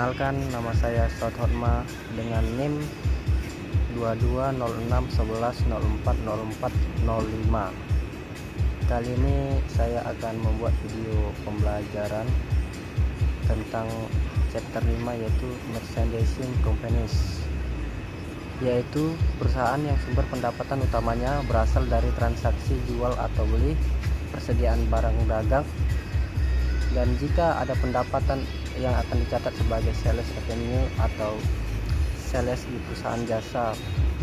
Perkenalkan, nama saya Saud Hotma dengan NIM 220611040405. Kali ini saya akan membuat video pembelajaran tentang chapter 5, yaitu Merchandising Companies, yaitu perusahaan yang sumber pendapatan utamanya berasal dari transaksi jual atau beli, persediaan barang dagang, dan jika ada pendapatan yang akan dicatat sebagai sales revenue atau sales di perusahaan jasa,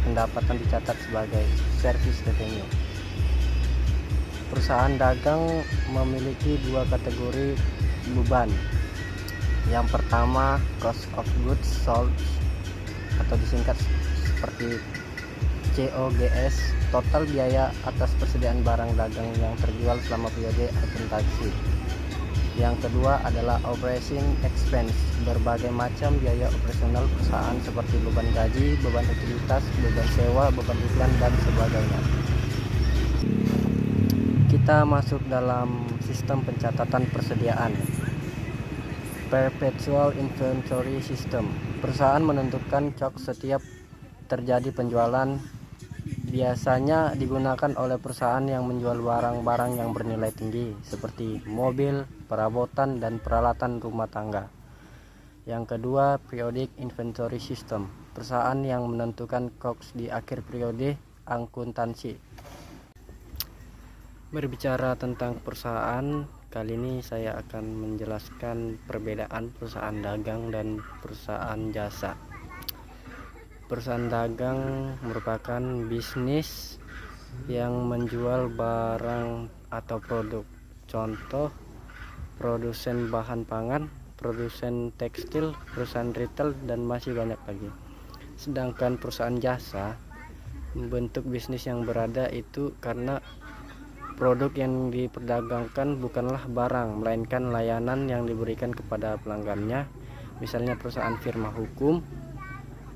pendapatan dicatat sebagai service revenue. Perusahaan dagang memiliki dua kategori beban. Yang pertama, cost of goods sold atau disingkat seperti COGS, total biaya atas persediaan barang dagang yang terjual selama periode akuntansi. Yang kedua adalah operating expense, berbagai macam biaya operasional perusahaan seperti beban gaji, beban utilitas, beban sewa, beban iklan, dan sebagainya. Kita masuk dalam sistem pencatatan persediaan. Perpetual Inventory System. Perusahaan menentukan cok setiap terjadi penjualan, biasanya digunakan oleh perusahaan yang menjual barang-barang yang bernilai tinggi seperti mobil, perabotan, dan peralatan rumah tangga. Yang kedua, Periodic Inventory System. Perusahaan yang menentukan COGS di akhir periode akuntansi. Berbicara tentang perusahaan, kali ini saya akan menjelaskan perbedaan perusahaan dagang dan perusahaan jasa. Perusahaan dagang merupakan bisnis yang menjual barang atau produk. Contoh, produsen bahan pangan, produsen tekstil, perusahaan retail, dan masih banyak lagi. Sedangkan perusahaan jasa, bentuk bisnis yang berada itu karena produk yang diperdagangkan bukanlah barang, melainkan layanan yang diberikan kepada pelanggannya. Misalnya perusahaan firma hukum,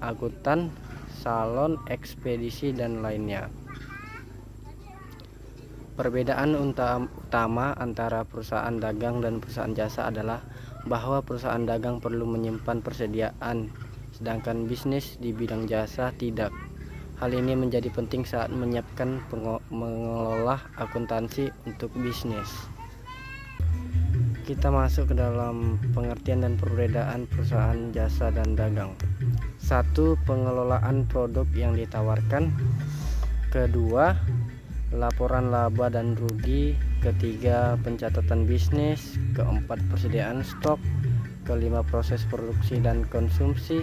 akuntan, salon, ekspedisi, dan lainnya. Perbedaan utama antara perusahaan dagang dan perusahaan jasa adalah bahwa perusahaan dagang perlu menyimpan persediaan, sedangkan bisnis di bidang jasa tidak. Hal ini menjadi penting saat menyiapkan mengelola akuntansi untuk bisnis. Kita masuk ke dalam pengertian dan perbedaan perusahaan jasa dan dagang. 1. Pengelolaan produk yang ditawarkan. Kedua, laporan laba dan rugi. Ketiga, pencatatan bisnis. Keempat, persediaan stok. Kelima, proses produksi dan konsumsi,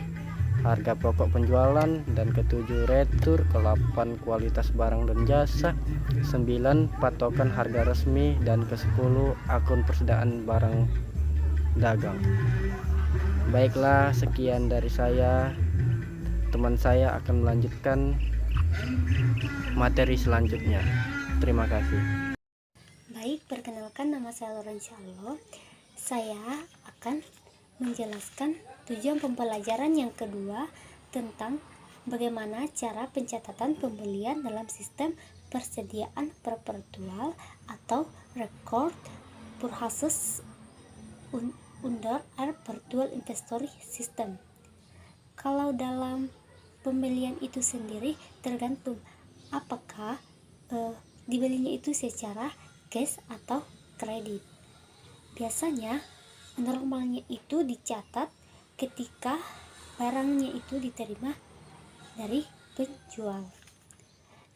harga pokok penjualan. Dan ketujuh, retur. Ke-8, kualitas barang dan jasa. 9, patokan harga resmi. Dan ke-10, akun persediaan barang dagang. Baiklah, sekian dari saya. Teman saya akan melanjutkan materi selanjutnya. Terima kasih. Baik, perkenalkan, nama saya Lorencialo. Saya akan menjelaskan tujuan pembelajaran yang kedua tentang bagaimana cara pencatatan pembelian dalam sistem persediaan perpetual atau record purchases under a perpetual inventory system. Kalau dalam pembelian itu sendiri tergantung apakah dibelinya itu secara cash atau kredit. Biasanya normalnya itu dicatat ketika barangnya itu diterima dari penjual.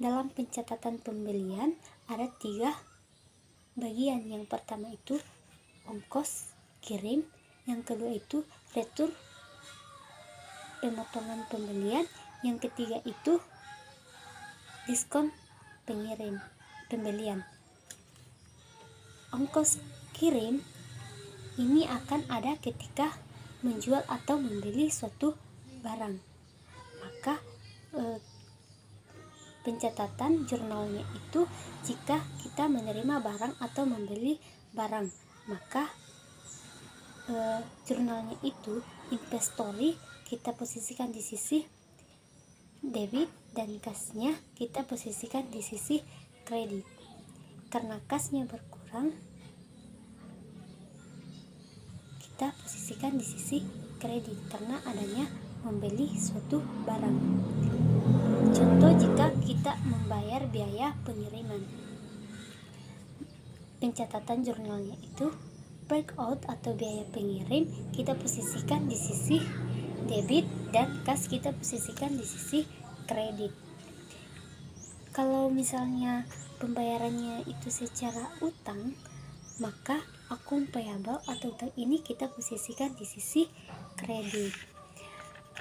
Dalam pencatatan pembelian ada 3 bagian. Yang pertama itu ongkos kirim, yang kedua itu retur pemotongan pembelian, yang ketiga itu diskon pembelian. Ongkos kirim ini akan ada ketika menjual atau membeli suatu barang. Maka pencatatan jurnalnya itu jika kita menerima barang atau membeli barang, maka jurnalnya itu inventory kita posisikan di sisi debit dan kasnya kita posisikan di sisi kredit. Karena kasnya berkurang, kita posisikan di sisi kredit karena adanya membeli suatu barang. Contoh jika kita membayar biaya pengiriman, pencatatan jurnalnya itu breakout atau biaya pengirim kita posisikan di sisi debit dan kas kita posisikan di sisi kredit. Kalau misalnya pembayarannya itu secara utang, maka akun payable atau utang ini kita posisikan di sisi kredit.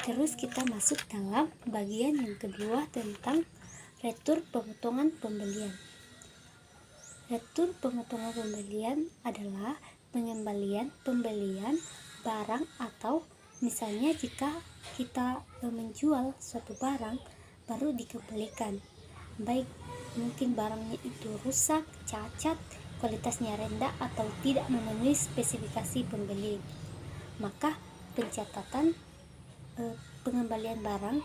Terus kita masuk dalam bagian yang kedua tentang retur pemotongan pembelian. Retur pemotongan pembelian adalah pengembalian pembelian barang, atau misalnya jika kita menjual suatu barang baru dikembalikan, baik mungkin barangnya itu rusak, cacat, kualitasnya rendah atau tidak memenuhi spesifikasi pembeli, maka pencatatan pengembalian barang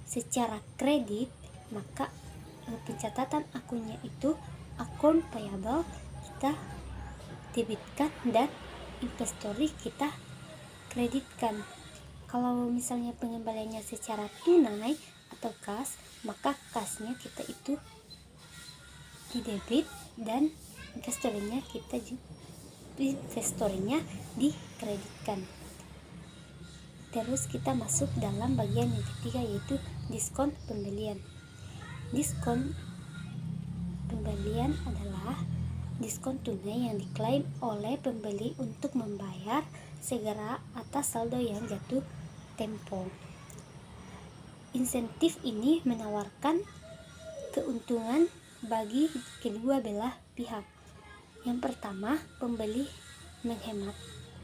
secara kredit, maka pencatatan akunnya itu akun payable kita debitkan dan inventory kita kreditkan. Kalau misalnya pengembaliannya secara tunai atau kas, maka kasnya kita itu di debit dan investornya dikreditkan. Terus kita masuk dalam bagian yang ketiga, yaitu diskon pembelian. Diskon pembelian adalah diskon tunai yang diklaim oleh pembeli untuk membayar segera atas saldo yang jatuh tempo. Insentif ini menawarkan keuntungan bagi kedua belah pihak. Yang pertama, pembeli menghemat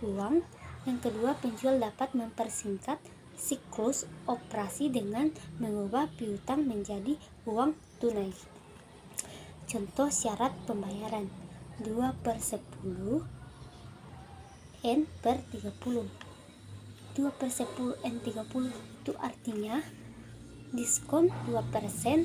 uang. Yang kedua, penjual dapat mempersingkat siklus operasi dengan mengubah piutang menjadi uang tunai. Contoh syarat pembayaran 2/10 N/30. 2/10 N30 itu artinya diskon 2%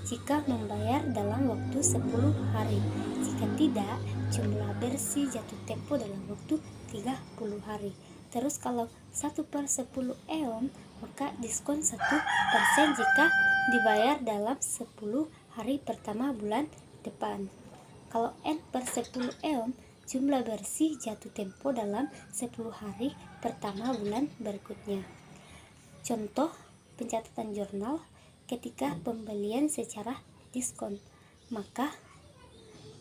jika membayar dalam waktu 10 hari. Jika tidak, jumlah bersih jatuh tempo dalam waktu 30 hari. Terus kalau 1/10 EOM, maka diskon 1% jika dibayar dalam 10 hari pertama bulan depan. Kalau N/10 EOM, jumlah bersih jatuh tempo dalam 10 hari pertama bulan berikutnya. Contoh pencatatan jurnal ketika pembelian secara diskon, maka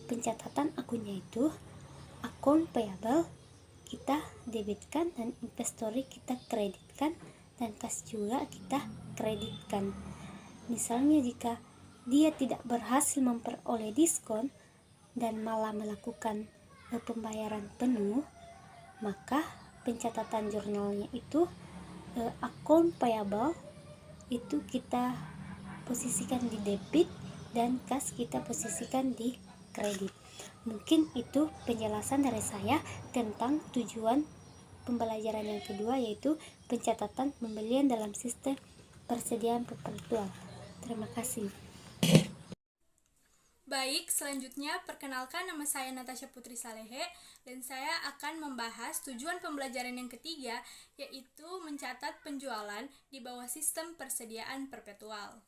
pencatatan akunnya itu akun payable kita debitkan dan inventory kita kreditkan dan kas juga kita kreditkan. Misalnya jika dia tidak berhasil memperoleh diskon dan malah melakukan pembayaran penuh, maka pencatatan jurnalnya itu akun payable itu kita posisikan di debit dan kas kita posisikan di kredit. Mungkin itu penjelasan dari saya tentang tujuan pembelajaran yang kedua, yaitu pencatatan pembelian dalam sistem persediaan perpetual. Terima kasih. Baik, selanjutnya perkenalkan, nama saya Natasha Putri Salehe dan saya akan membahas tujuan pembelajaran yang ketiga, yaitu mencatat penjualan di bawah sistem persediaan perpetual.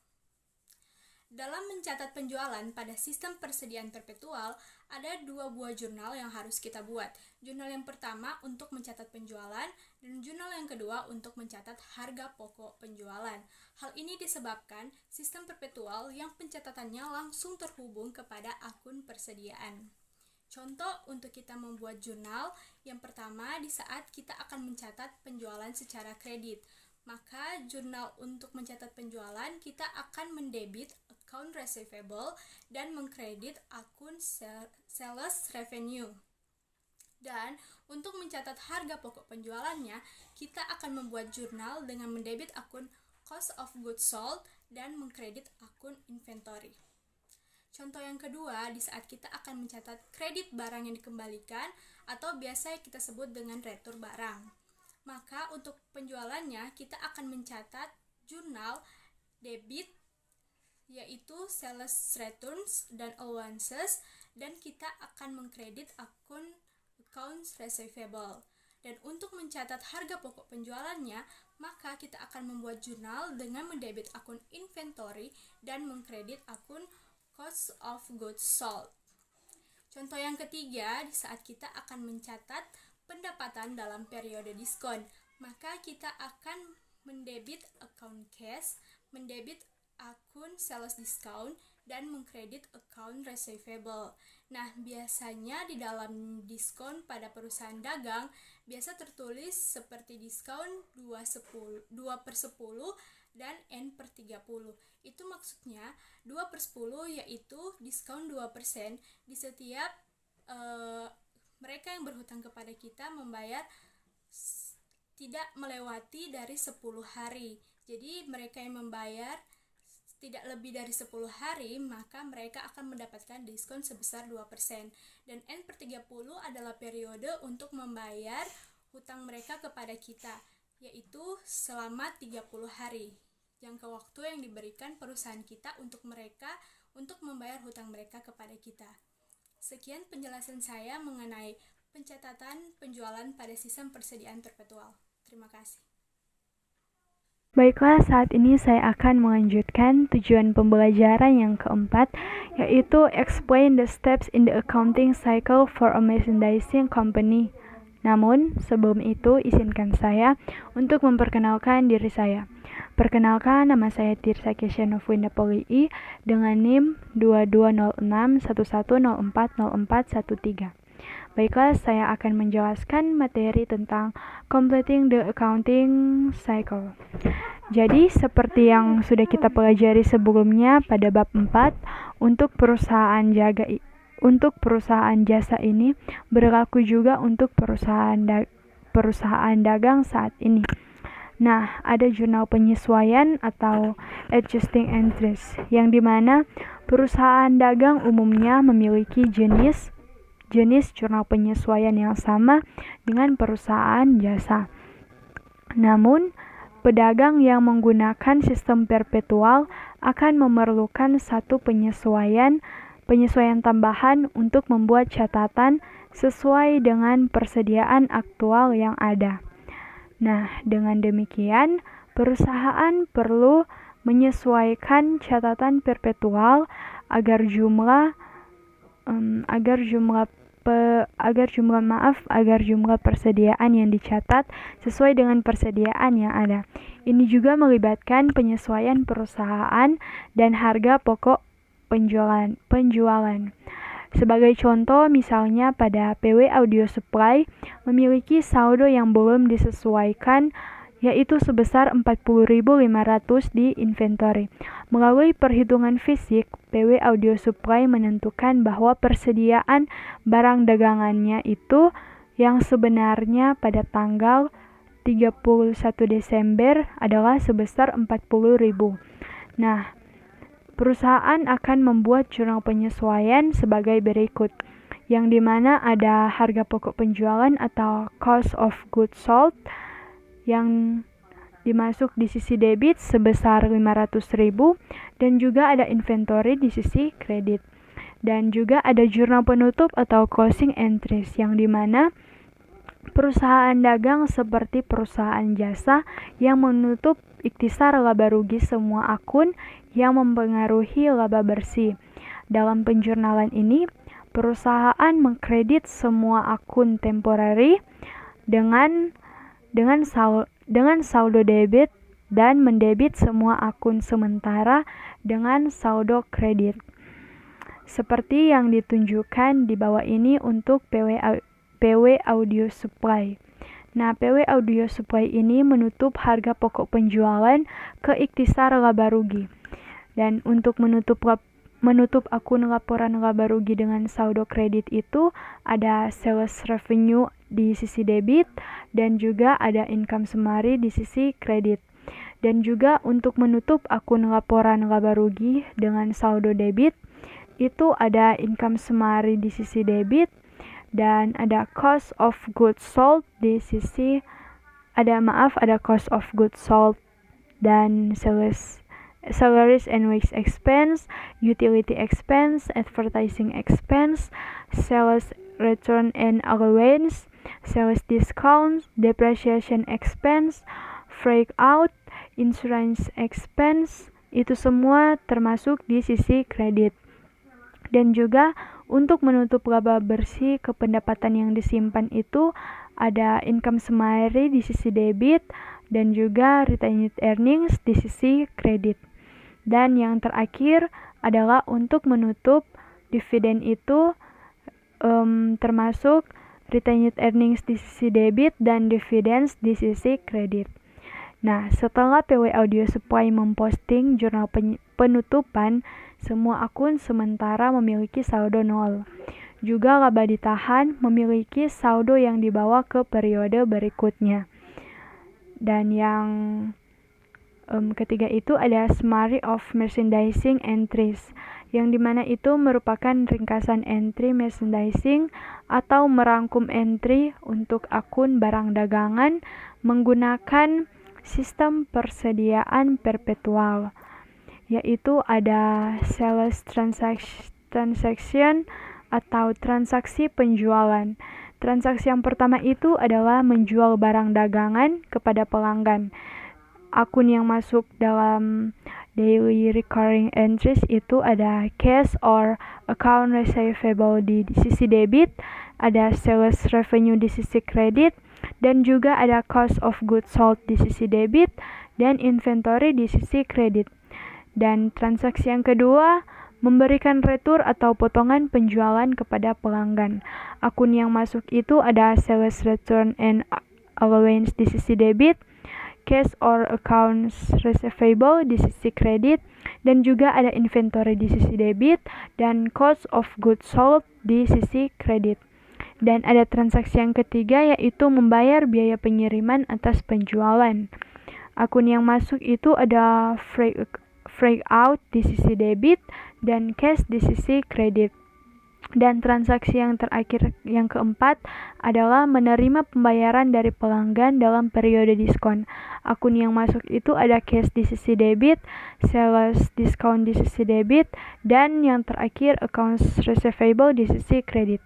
Dalam mencatat penjualan pada sistem persediaan perpetual, ada 2 buah jurnal yang harus kita buat. Jurnal yang pertama untuk mencatat penjualan, dan jurnal yang kedua untuk mencatat harga pokok penjualan. Hal ini disebabkan sistem perpetual yang pencatatannya langsung terhubung kepada akun persediaan. Contoh untuk kita membuat jurnal, yang pertama di saat kita akan mencatat penjualan secara kredit. Maka jurnal untuk mencatat penjualan kita akan mendebit account receivable dan mengkredit akun sales revenue. Dan untuk mencatat harga pokok penjualannya, kita akan membuat jurnal dengan mendebit akun cost of goods sold dan mengkredit akun inventory. Contoh yang kedua, di saat kita akan mencatat kredit barang yang dikembalikan atau biasa kita sebut dengan retur barang. Maka untuk penjualannya kita akan mencatat jurnal debit, yaitu sales returns dan allowances, dan kita akan mengkredit akun accounts receivable. Dan untuk mencatat harga pokok penjualannya, maka kita akan membuat jurnal dengan mendebit akun inventory dan mengkredit akun cost of goods sold. Contoh yang ketiga, di saat kita akan mencatat pendapatan dalam periode diskon, maka kita akan mendebit akun cash, mendebit akun sales discount, dan mengkredit akun receivable. Nah, biasanya di dalam diskon pada perusahaan dagang biasa tertulis seperti diskon 2/10 dan N/30. Itu maksudnya 2/10 yaitu diskon 2% di setiap mereka yang berhutang kepada kita membayar tidak melewati dari 10 hari. Jadi mereka yang membayar tidak lebih dari 10 hari, maka mereka akan mendapatkan diskon sebesar 2%. Dan N/30 adalah periode untuk membayar hutang mereka kepada kita, yaitu selama 30 hari. Jangka waktu yang diberikan perusahaan kita untuk mereka untuk membayar hutang mereka kepada kita. Sekian penjelasan saya mengenai pencatatan penjualan pada sistem persediaan perpetual. Terima kasih. Baiklah, saat ini saya akan melanjutkan tujuan pembelajaran yang keempat, yaitu explain the steps in the accounting cycle for a merchandising company. Namun, sebelum itu izinkan saya untuk memperkenalkan diri saya. Perkenalkan, nama saya Tirsa Kesha Novwinda Polii dengan NIM 220611040413. Baiklah, saya akan menjelaskan materi tentang completing the accounting cycle. Jadi, seperti yang sudah kita pelajari sebelumnya pada bab 4, untuk perusahaan jasa ini berlaku juga untuk perusahaan dagang saat ini. Nah, ada jurnal penyesuaian atau adjusting entries, yang dimana perusahaan dagang umumnya memiliki jenis jurnal penyesuaian yang sama dengan perusahaan jasa. Namun, pedagang yang menggunakan sistem perpetual akan memerlukan satu penyesuaian tambahan untuk membuat catatan sesuai dengan persediaan aktual yang ada. Nah, dengan demikian, perusahaan perlu menyesuaikan catatan perpetual agar jumlah persediaan yang dicatat sesuai dengan persediaan yang ada. Ini juga melibatkan penyesuaian perusahaan dan harga pokok penjualan. Sebagai contoh, misalnya pada PW Audio Supply memiliki saldo yang belum disesuaikan, yaitu sebesar 40.500 di inventory. Melalui perhitungan fisik, PW Audio Supply menentukan bahwa persediaan barang dagangannya itu yang sebenarnya pada tanggal 31 Desember adalah sebesar 40.000. Nah, perusahaan akan membuat jurnal penyesuaian sebagai berikut, yang dimana ada harga pokok penjualan atau cost of goods sold yang dimasuk di sisi debit sebesar 500.000 dan juga ada inventory di sisi kredit. Dan juga ada jurnal penutup atau closing entries, yang dimana perusahaan dagang seperti perusahaan jasa yang menutup ikhtisar laba rugi semua akun yang mempengaruhi laba bersih. Dalam penjurnalan ini, perusahaan mengkredit semua akun temporary dengan saldo debit dan mendebit semua akun sementara dengan saldo kredit. Seperti yang ditunjukkan di bawah ini untuk PW Audio Supply. Nah, PW Audio Supply ini menutup harga pokok penjualan ke ikhtisar laba rugi. Dan untuk menutup akun laporan laba rugi dengan saldo kredit itu ada sales revenue di sisi debit dan juga ada income summary di sisi kredit. Dan juga untuk menutup akun laporan laba rugi dengan saldo debit itu ada income summary di sisi debit dan ada cost of goods sold di sisi ada cost of goods sold dan salaries and wage expense, utility expense, advertising expense, sales return and allowance, sales discounts, depreciation expense, freight out, insurance expense, itu semua termasuk di sisi kredit. Dan juga untuk menutup laba bersih ke pendapatan yang disimpan itu ada income summary di sisi debit dan juga retained earnings di sisi kredit. Dan yang terakhir adalah untuk menutup dividen itu termasuk retained earnings di sisi debit dan dividends di sisi kredit. Nah, setelah PW Audio Supply memposting jurnal penutupan, semua akun sementara memiliki saldo 0. Juga laba ditahan memiliki saldo yang dibawa ke periode berikutnya. Dan yang ketiga itu ada summary of merchandising entries, yang dimana itu merupakan ringkasan entry merchandising atau merangkum entry untuk akun barang dagangan menggunakan sistem persediaan perpetual, yaitu ada sales transaction atau transaksi penjualan. Transaksi yang pertama itu adalah menjual barang dagangan kepada pelanggan. Akun yang masuk dalam daily recurring entries itu ada cash or account receivable di sisi debit, ada sales revenue di sisi kredit, dan juga ada cost of goods sold di sisi debit dan inventory di sisi kredit. Dan transaksi yang kedua, memberikan retur atau potongan penjualan kepada pelanggan. Akun yang masuk itu ada sales return and allowance di sisi debit, cash or accounts receivable di sisi kredit, dan juga ada inventory di sisi debit dan cost of goods sold di sisi kredit. Dan ada transaksi yang ketiga yaitu membayar biaya pengiriman atas penjualan. Akun yang masuk itu ada freight out di sisi debit dan cash di sisi kredit. Dan transaksi yang terakhir, yang keempat, adalah menerima pembayaran dari pelanggan dalam periode diskon. Akun yang masuk itu ada cash di sisi debit, sales discount di sisi debit, dan yang terakhir accounts receivable di sisi kredit.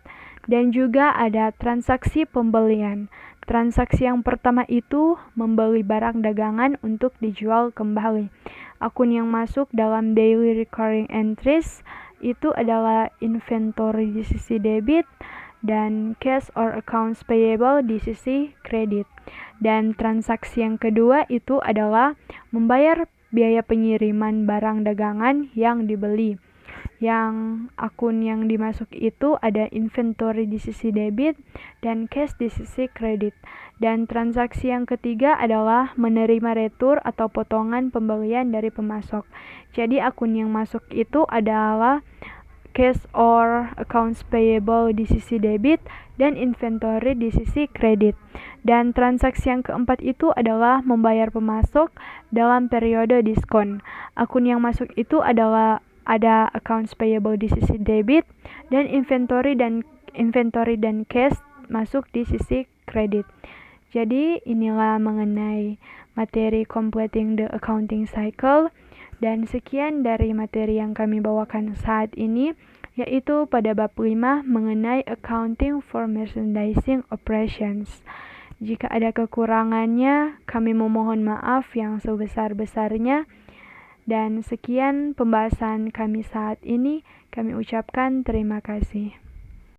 Dan juga ada transaksi pembelian. Transaksi yang pertama itu membeli barang dagangan untuk dijual kembali. Akun yang masuk dalam daily recurring entries itu adalah inventory di sisi debit dan cash or accounts payable di sisi kredit. Dan transaksi yang kedua itu adalah membayar biaya pengiriman barang dagangan yang dibeli. Yang akun yang dimasuk itu ada inventory di sisi debit dan cash di sisi kredit. Dan transaksi yang ketiga adalah menerima retur atau potongan pembelian dari pemasok. Jadi akun yang masuk itu adalah cash or accounts payable di sisi debit dan inventory di sisi kredit. Dan transaksi yang keempat itu adalah membayar pemasok dalam periode diskon. Akun yang masuk itu adalah ada accounts payable di sisi debit dan inventory dan cash masuk di sisi kredit. Jadi inilah mengenai materi completing the accounting cycle, dan sekian dari materi yang kami bawakan saat ini, yaitu pada bab 5 mengenai accounting for merchandising operations. Jika ada kekurangannya, kami memohon maaf yang sebesar-besarnya. Dan sekian pembahasan kami saat ini, kami ucapkan terima kasih.